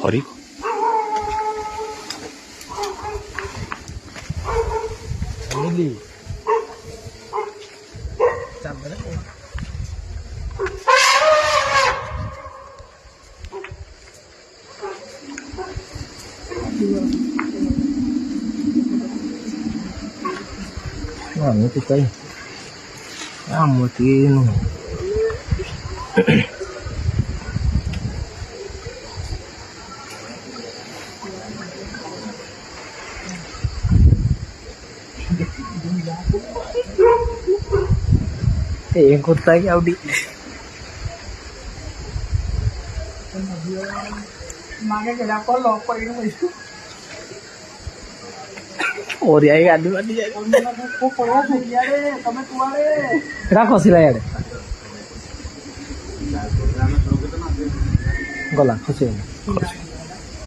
हरी मिली ini kita amutin yang kutai Audi और यार गाड़ी वाली रखो सिला यार गला खुशी